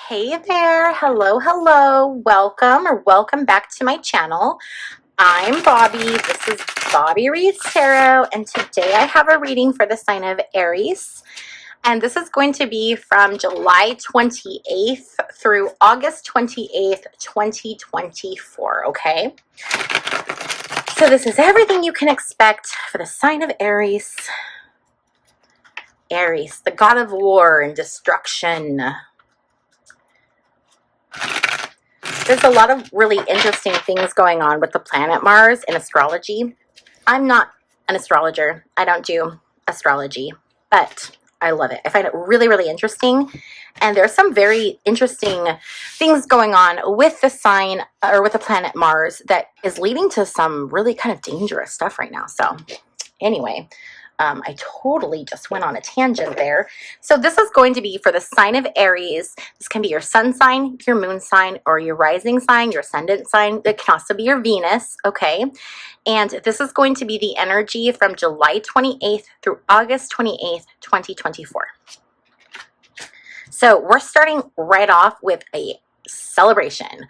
Hey there, welcome back to my channel. I'm Bobbie, this is Bobbie Reads Tarot, and today I have a reading for the sign of Aries. And this is going to be from July 28th through August 28th, 2024, okay? So this is everything you can expect for the sign of Aries. Aries, the god of war and destruction. There's a lot of really interesting things going on with the planet Mars in astrology. I'm not an astrologer. I don't do astrology, but I love it. I find it really, really interesting. And there's some very interesting things going on with the sign or with the planet Mars that is leading to some really kind of dangerous stuff right now. So anyway, I totally just went on a tangent there. So this is going to be for the sign of Aries. This can be your sun sign, your moon sign, or your rising sign, your ascendant sign. It can also be your Venus, okay? And this is going to be the energy from July 28th through August 28th, 2024. So we're starting right off with a celebration.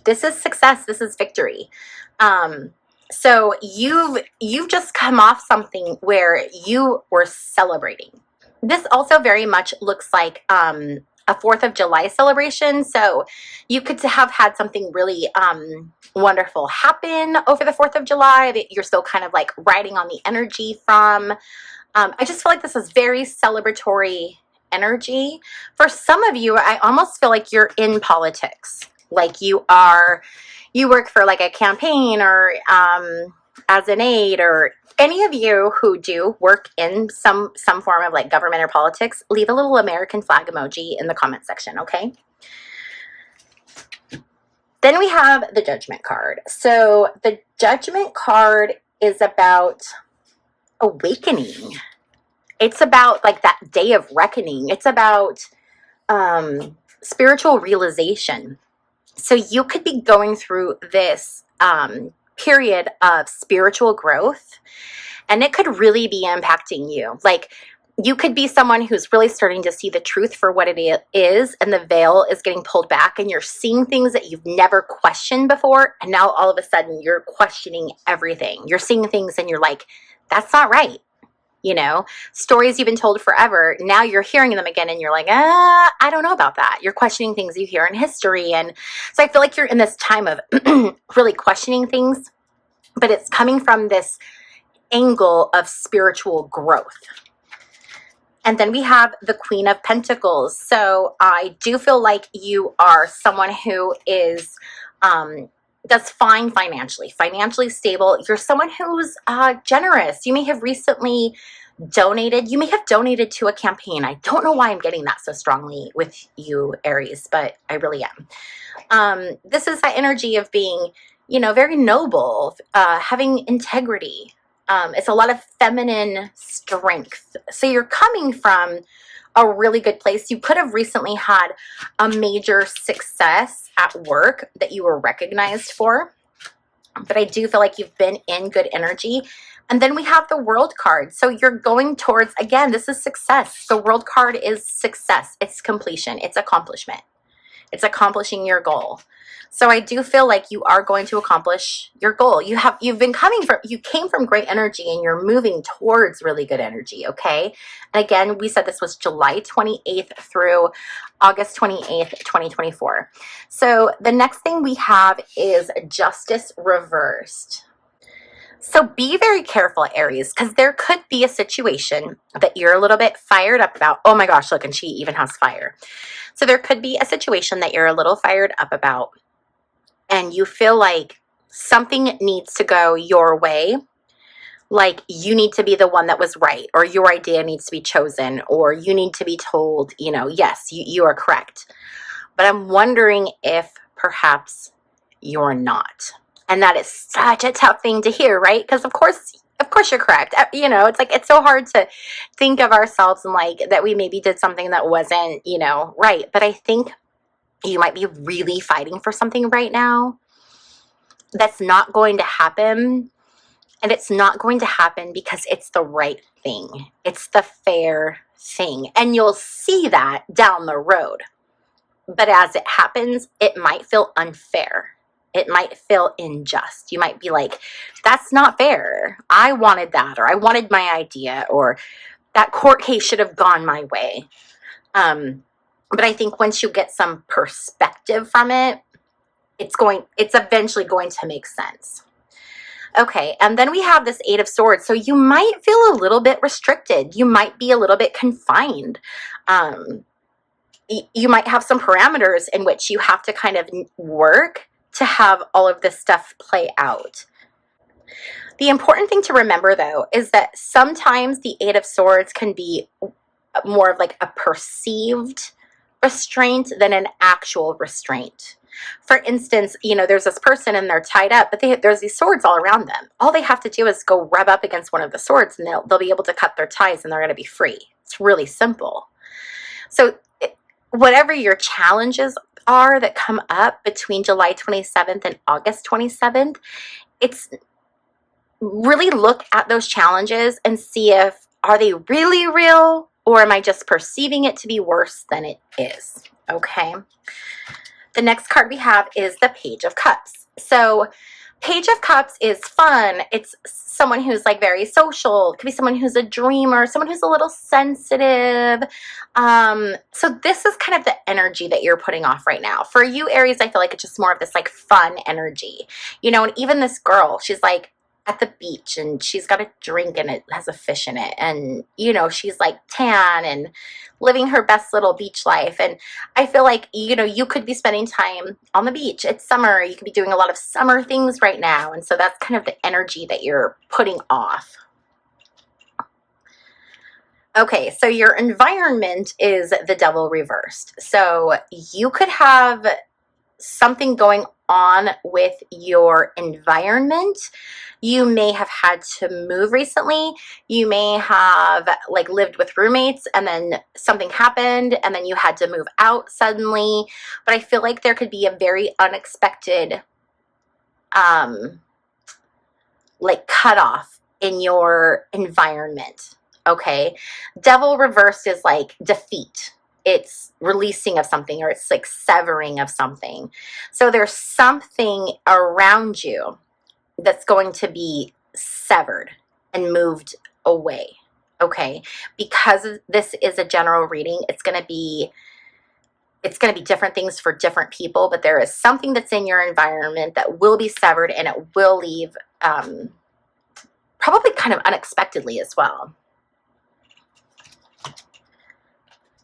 This is success. This is victory. So you've just come off something where you were celebrating. This also very much looks like a 4th of July celebration. So you could have had something really wonderful happen over the 4th of July that you're still kind of like riding on the energy from. I just feel like this is very celebratory energy. For some of you, I almost feel like you're in politics. Like you work for like a campaign or as an aide, or any of you who do work in some form of like government or politics, leave a little American flag emoji in the comment section, okay? Then we have the Judgment card. So the Judgment card is about awakening. It's about like that day of reckoning. It's about spiritual realization. So you could be going through this period of spiritual growth, and it could really be impacting you. Like you could be someone who's really starting to see the truth for what it is, and the veil is getting pulled back, and you're seeing things that you've never questioned before, and now all of a sudden you're questioning everything. You're seeing things and you're like, that's not right. You know, stories you've been told forever, now you're hearing them again and you're like, I don't know about that. You're questioning things you hear in history. And so I feel like you're in this time of really questioning things, but it's coming from this angle of spiritual growth. And then we have the Queen of Pentacles. So I do feel like you are someone who is does fine financially stable. You're someone who's generous. You may have recently donated. You may have donated to a campaign. I don't know why I'm getting that so strongly with you, Aries, but I really am. This is that energy of being, you know, very noble, having integrity. It's a lot of feminine strength. So you're coming from a really good place. You could have recently had a major success at work that you were recognized for, but I do feel like you've been in good energy. And then we have the World card. So you're going towards, again, this is success. The World card is success. It's completion. It's accomplishment. It's accomplishing your goal. So I do feel like you are going to accomplish your goal. You came from great energy and you're moving towards really good energy, okay? And again, we said this was July 28th through August 28th, 2024. So the next thing we have is Justice reversed. So be very careful, Aries, because there could be a situation that you're a little bit fired up about. Oh my gosh, look, and she even has fire. So there could be a situation that you're a little fired up about, and you feel like something needs to go your way. Like you need to be the one that was right, or your idea needs to be chosen, or you need to be told, you know, yes, you are correct. But I'm wondering if perhaps you're not. And that is such a tough thing to hear, right? Because of course you're correct. You know, it's like, it's so hard to think of ourselves and like that we maybe did something that wasn't, you know, right. But I think you might be really fighting for something right now that's not going to happen. And it's not going to happen because it's the right thing. It's the fair thing. And you'll see that down the road. but as it happens, it might feel unfair. It might feel unjust. You might be like, that's not fair. I wanted that, or I wanted my idea, or that court case should have gone my way. But I think once you get some perspective from it, it's eventually going to make sense. Okay, and then we have this Eight of Swords. So you might feel a little bit restricted. You might be a little bit confined. You might have some parameters in which you have to kind of work to have all of this stuff play out. The important thing to remember, though, is that sometimes the Eight of Swords can be more of like a perceived restraint than an actual restraint. For instance, there's this person and they're tied up, but there's these swords all around them. All they have to do is go rub up against one of the swords and they'll be able to cut their ties and they're going to be free. It's really simple. So whatever your challenges are that come up between July 27th and August 27th, it's really look at those challenges and see are they really real, or am I just perceiving it to be worse than it is? Okay. The next card we have is the Page of Cups. So Page of Cups is fun. It's someone who's like very social. It could be someone who's a dreamer, someone who's a little sensitive. So this is kind of the energy that you're putting off right now. For you, Aries, I feel like it's just more of this like fun energy. And even this girl, she's like at the beach and she's got a drink and it has a fish in it. And, she's like tan and living her best little beach life. And I feel like, you could be spending time on the beach. It's summer. You could be doing a lot of summer things right now. And so that's kind of the energy that you're putting off. Okay, so your environment is the Devil reversed. So you could have something going on with your environment. You may have had to move recently. You may have like lived with roommates and then something happened and then you had to move out suddenly. But I feel like there could be a very unexpected like cutoff in your environment. Okay. Devil reversed is like defeat. It's releasing of something, or it's like severing of something. So there's something around you that's going to be severed and moved away. Okay. Because this is a general reading, it's going to be different things for different people, but there is something that's in your environment that will be severed and it will leave probably kind of unexpectedly as well.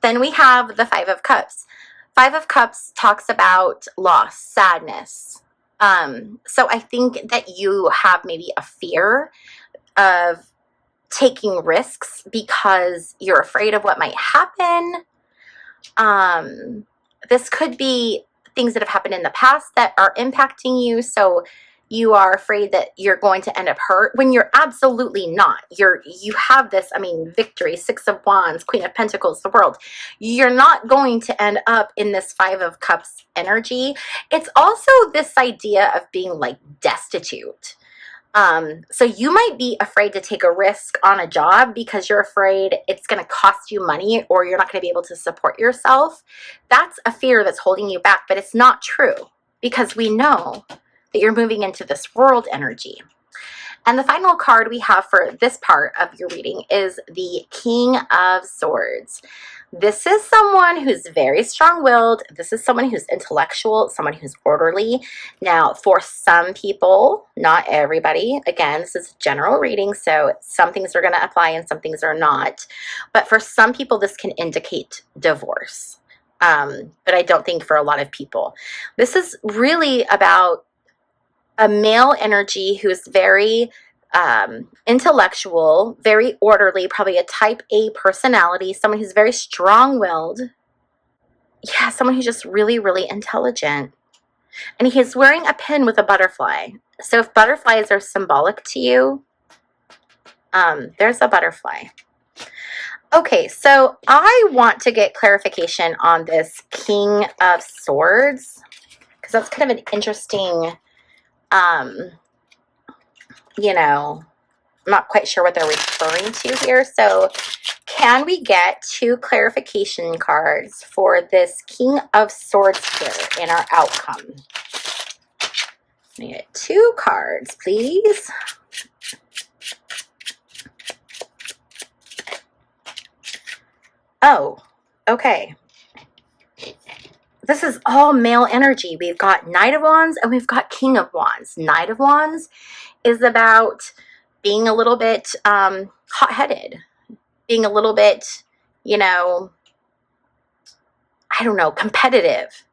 Then we have the Five of Cups. Five of Cups talks about loss, sadness. So I think that you have maybe a fear of taking risks because you're afraid of what might happen. This could be things that have happened in the past that are impacting you. So you are afraid that you're going to end up hurt when you're absolutely not. You have this, victory, Six of Wands, Queen of Pentacles, the World. You're not going to end up in this Five of Cups energy. It's also this idea of being like destitute. So you might be afraid to take a risk on a job because you're afraid it's going to cost you money or you're not going to be able to support yourself. That's a fear that's holding you back, but it's not true because we know that you're moving into this world energy. And the final card we have for this part of your reading is the King of Swords. This is someone who's very strong-willed. This is someone who's intellectual, someone who's orderly. Now, for some people, not everybody, again, this is a general reading, so some things are going to apply and some things are not. But for some people, this can indicate divorce. But I don't think for a lot of people. This is really about a male energy who's very intellectual, very orderly, probably a type A personality, someone who's very strong-willed. Yeah, someone who's just really, really intelligent. And he's wearing a pin with a butterfly. So if butterflies are symbolic to you, there's a butterfly. Okay, so I want to get clarification on this King of Swords because that's kind of an interesting I'm not quite sure what they're referring to here. So Can we get 2 clarification cards for this King of Swords here in our outcome? We get 2 cards, please. Oh, okay. This is all male energy. We've got Knight of Wands and we've got King of Wands. Knight of Wands is about being a little bit hot-headed, being a little bit, you know, I don't know, competitive.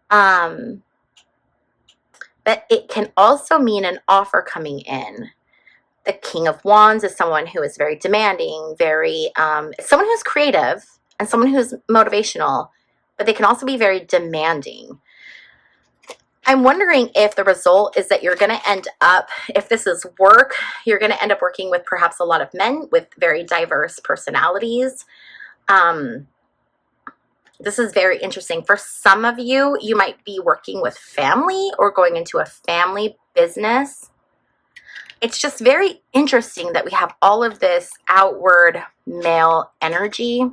But it can also mean an offer coming in. The King of Wands is someone who is very demanding, very, someone who's creative and someone who's motivational, but they can also be very demanding. I'm wondering if the result is that you're going to end up, if this is work, you're going to end up working with perhaps a lot of men with very diverse personalities. This is very interesting. For some of you, you might be working with family or going into a family business. It's just very interesting that we have all of this outward male energy.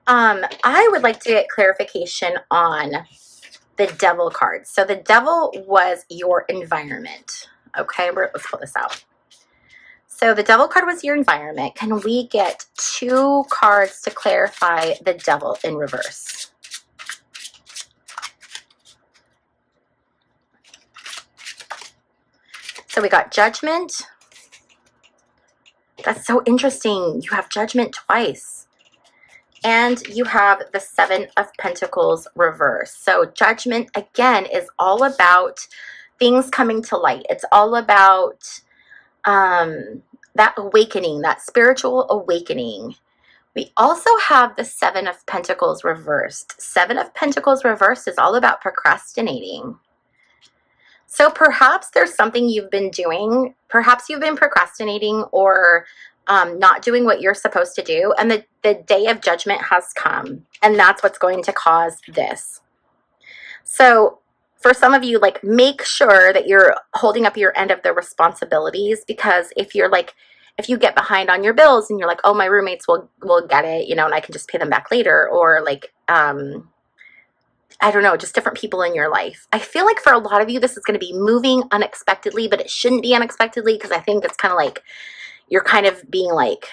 I would like to get clarification on the Devil card. So the Devil was your environment. Okay, let's pull this out. So the Devil card was your environment. Can we get 2 cards to clarify the Devil in reverse? So we got Judgment. That's so interesting. You have Judgment twice. And you have the 7 of Pentacles reverse. So Judgment, again, is all about things coming to light. It's all about that awakening, that spiritual awakening. We also have the 7 of Pentacles reversed. 7 of Pentacles reversed is all about procrastinating. So perhaps there's something you've been doing. Perhaps you've been procrastinating or not doing what you're supposed to do. And the day of judgment has come. And that's what's going to cause this. So for some of you, like, make sure that you're holding up your end of the responsibilities. Because if you're like, if you get behind on your bills and you're like, oh, my roommates will get it, you know, and I can just pay them back later. Or like, I don't know, just different people in your life. I feel like for a lot of you, this is going to be moving unexpectedly, but it shouldn't be unexpectedly because I think it's kind of like you're kind of being like,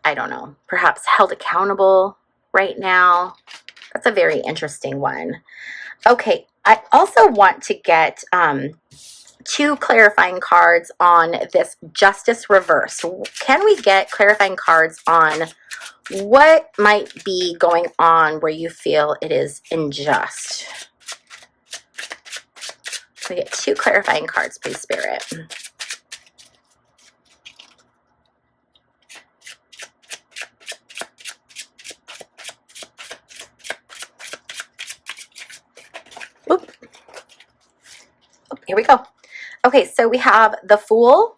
I don't know, perhaps held accountable right now. That's a very interesting one. Okay, I also want to get 2 clarifying cards on this Justice reverse. Can we get clarifying cards on what might be going on where you feel it is unjust? So we get 2 clarifying cards, please, Spirit. Oop. Oh, here we go. Okay, so we have the Fool.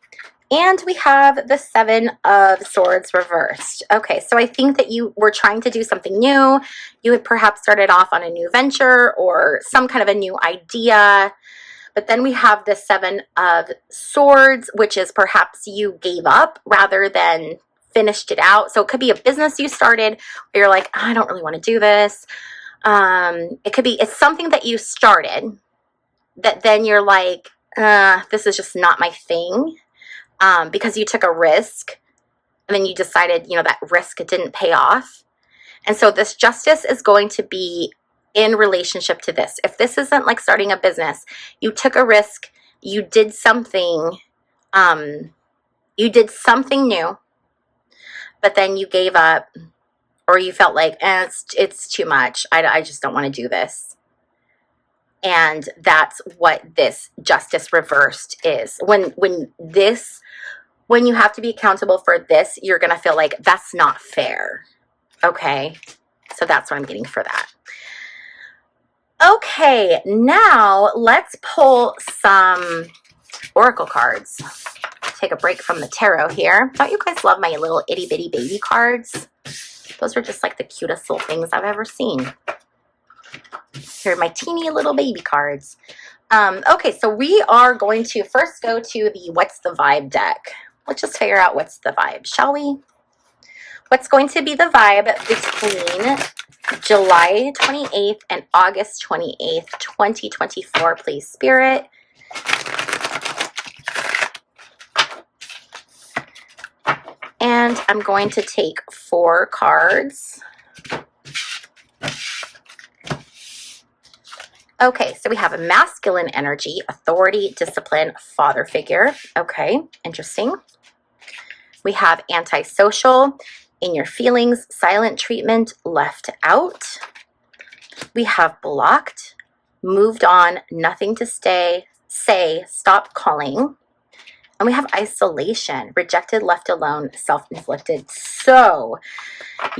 And we have the 7 of Swords reversed. Okay, so I think that you were trying to do something new. You had perhaps started off on a new venture or some kind of a new idea. But then we have the 7 of Swords, which is perhaps you gave up rather than finished it out. So it could be a business you started where you're like, I don't really want to do this. It could be, it's something that you started that then you're like, this is just not my thing. Because you took a risk and then you decided, you know, that risk didn't pay off. And so this Justice is going to be in relationship to this. If this isn't like starting a business, you took a risk, you did something new, but then you gave up or you felt like, it's too much. I just don't want to do this. And that's what this Justice reversed is. When you have to be accountable for this, you're going to feel like that's not fair. Okay. So that's what I'm getting for that. Okay. Now let's pull some oracle cards. Take a break from the tarot here. Don't you guys love my little itty bitty baby cards? Those are just like the cutest little things I've ever seen. Here are my teeny little baby cards. Okay, so we are going to first go to the What's the Vibe deck. Let's just figure out what's the vibe, shall we? What's going to be the vibe between July 28th and August 28th, 2024, please, Spirit? And I'm going to take 4 cards. Okay, so we have a masculine energy, authority, discipline, father figure. Okay, interesting. We have antisocial, in your feelings, silent treatment, left out. We have blocked, moved on, nothing to say, stop calling. And we have isolation, rejected, left alone, self-inflicted. So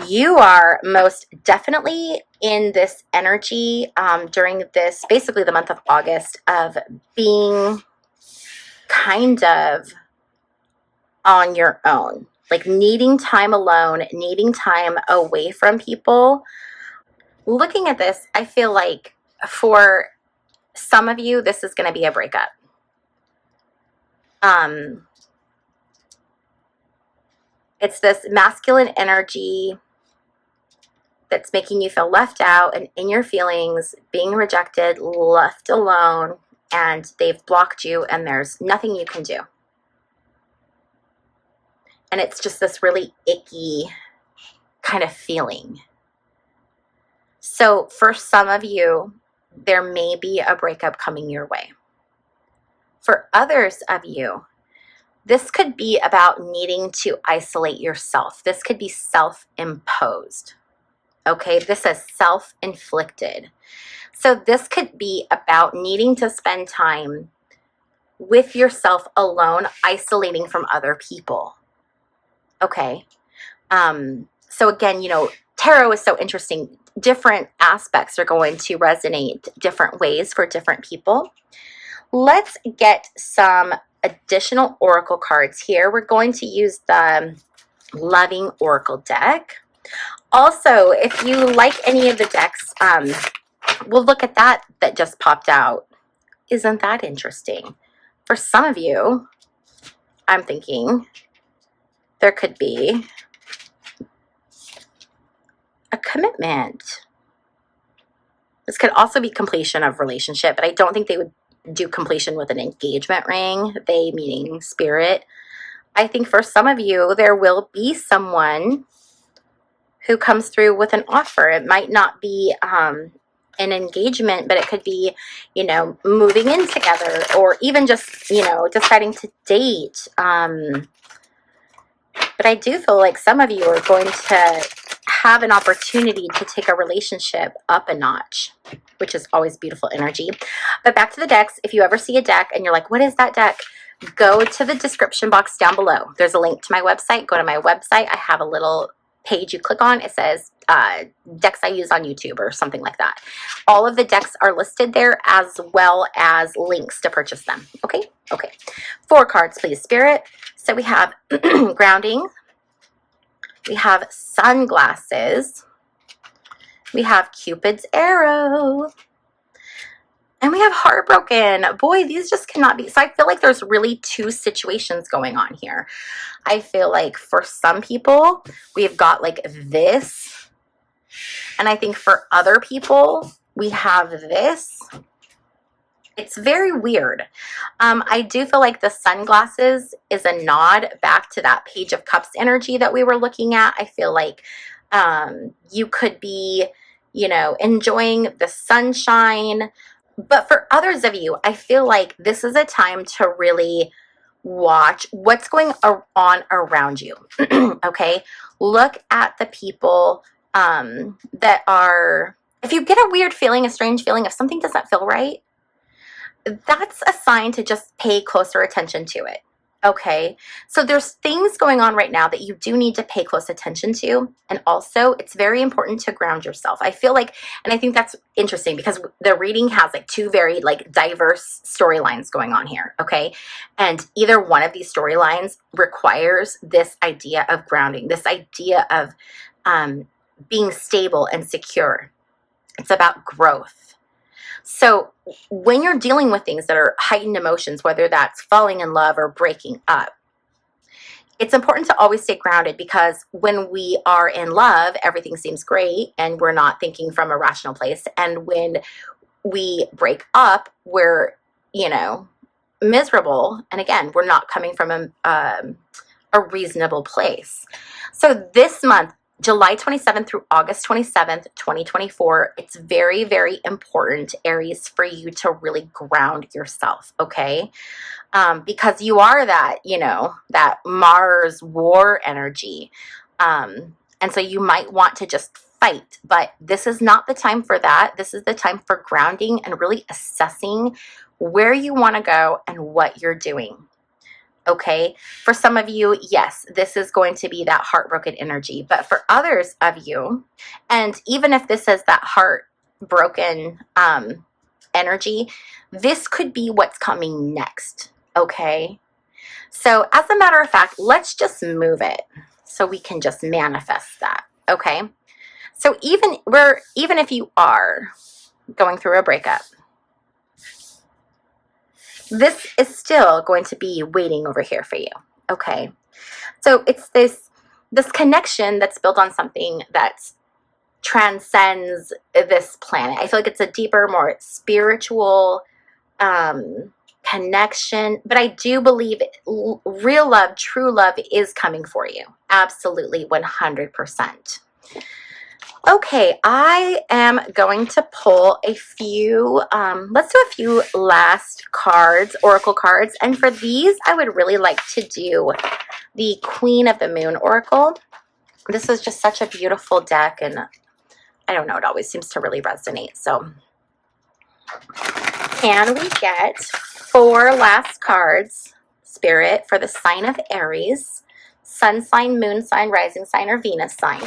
you are most definitely in this energy during this, basically the month of August, of being kind of on your own, like needing time alone, needing time away from people. Looking at this, I feel like for some of you, this is going to be a breakup. It's this masculine energy that's making you feel left out and in your feelings, being rejected, left alone, and they've blocked you and there's nothing you can do. And it's just this really icky kind of feeling. So for some of you, there may be a breakup coming your way. For others of you, this could be about needing to isolate yourself. This could be self-imposed. Okay, this is self-inflicted. So this could be about needing to spend time with yourself alone, isolating from other people. Okay. So again, you know, tarot is so interesting. Different aspects are going to resonate different ways for different people. Let's get some additional oracle cards here. We're going to use the Loving Oracle deck. Also, if you like any of the decks, we'll look at that just popped out. Isn't that interesting? For some of you, I'm thinking there could be a commitment. This could also be completion of relationship, but I don't think they would do completion with an engagement ring, they meaning spirit. I think for some of you, there will be someone who comes through with an offer. It might not be an engagement, but it could be, you know, moving in together, or even just, you know, deciding to date. But I do feel like some of you are going to have an opportunity to take a relationship up a notch, which is always beautiful energy. But back to the decks. If you ever see a deck and you're like, what is that deck? Go to the description box down below. There's a link to my website. Go to my website. I have a little page you click on. It says decks I use on YouTube or something like that. All of the decks are listed there, as well as links to purchase them. Okay? Okay. 4 cards, please, Spirit. So we have grounding. We have sunglasses. We have Cupid's arrow. And we have heartbroken. Boy, these just cannot be. So I feel like there's really 2 situations going on here. I feel like for some people, we've got like this. And I think for other people, we have this. It's very weird. I do feel like the sunglasses is a nod back to that Page of Cups energy that we were looking at. I feel like you could be, you know, enjoying the sunshine. But for others of you, I feel like this is a time to really watch what's going on around you. Okay? Look at the people that are, if you get a weird feeling, a strange feeling, if something doesn't feel right, that's a sign to just pay closer attention to it. Okay, so there's things going on right now that you do need to pay close attention to. And also, it's very important to ground yourself. I feel like, and I think that's interesting because the reading has like 2 very like diverse storylines going on here. Okay, and either one of these storylines requires this idea of grounding, this idea of being stable and secure. It's about growth. So when you're dealing with things that are heightened emotions, whether that's falling in love or breaking up, it's important to always stay grounded, because when we are in love, everything seems great and we're not thinking from a rational place. And when we break up, we're, you know, miserable. And again, we're not coming from a reasonable place. So this month, July 27th through August 27th, 2024, it's very, very important, Aries, for you to really ground yourself, okay? Because you are that, you know, that Mars war energy. And so you might want to just fight, but this is not the time for that. This is the time for grounding and really assessing where you want to go and what you're doing. Okay, for some of you, yes, this is going to be that heartbroken energy. But for others of you, and even if this is that heartbroken energy, this could be what's coming next. Okay, so as a matter of fact, let's just move it so we can just manifest that. Okay, so even if you are going through a breakup, this is still going to be waiting over here for you, okay? So it's this connection that's built on something that transcends this planet. I feel like it's a deeper, more spiritual connection, but I do believe real love, true love is coming for you. Absolutely, 100%. Okay, I am going to pull a few, let's do a few last cards, oracle cards. And for these, I would really like to do the Queen of the Moon Oracle. This is just such a beautiful deck, and I don't know, it always seems to really resonate. So can we get 4 last cards, Spirit, for the sign of Aries, sun sign, moon sign, rising sign, or Venus sign,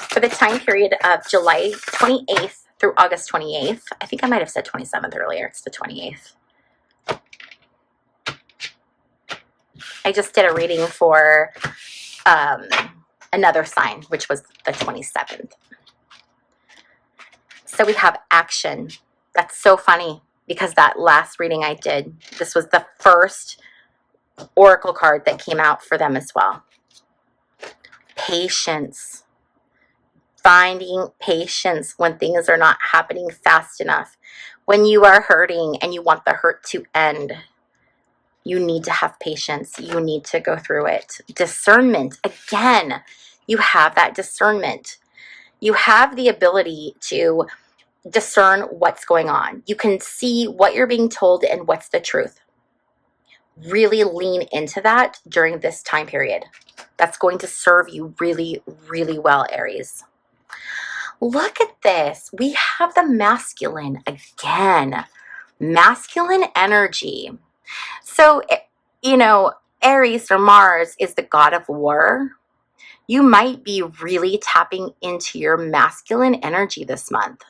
for the time period of July 28th through August 28th. I think I might have said 27th earlier. It's the 28th. I just did a reading for another sign, which was the 27th. So we have action. That's so funny, because that last reading I did, this was the first oracle card that came out for them as well. Patience. Finding patience when things are not happening fast enough. When you are hurting and you want the hurt to end, you need to have patience. You need to go through it. Discernment. Again, you have that discernment. You have the ability to discern what's going on. You can see what you're being told and what's the truth. Really lean into that during this time period. That's going to serve you really, really well, Aries. Look at this. We have the masculine again. Masculine energy. So, you know, Aries or Mars is the god of war. You might be really tapping into your masculine energy this month.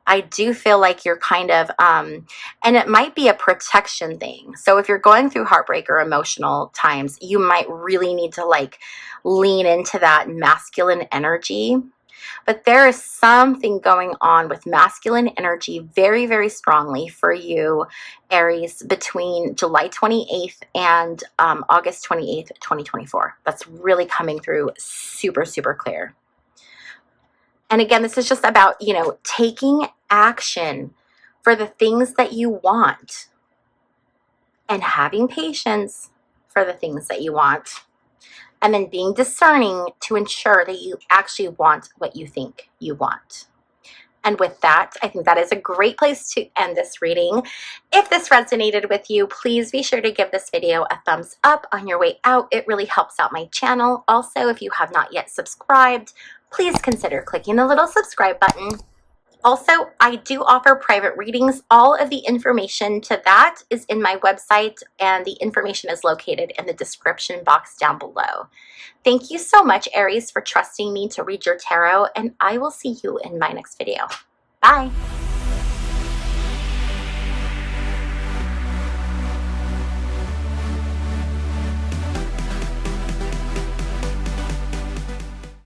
I do feel like you're kind of, and it might be a protection thing. So if you're going through heartbreak or emotional times, you might really need to like lean into that masculine energy. But there is something going on with masculine energy very, very strongly for you, Aries, between July 28th and August 28th, 2024. That's really coming through super, super clear. And again, this is just about, you know, taking action for the things that you want and having patience for the things that you want. And then being discerning to ensure that you actually want what you think you want. And with that, I think that is a great place to end this reading. If this resonated with you, please be sure to give this video a thumbs up on your way out. It really helps out my channel. Also, if you have not yet subscribed, please consider clicking the little subscribe button. Also, I do offer private readings. All of the information to that is in my website, and the information is located in the description box down below. Thank you so much, Aries, for trusting me to read your tarot, and I will see you in my next video. Bye.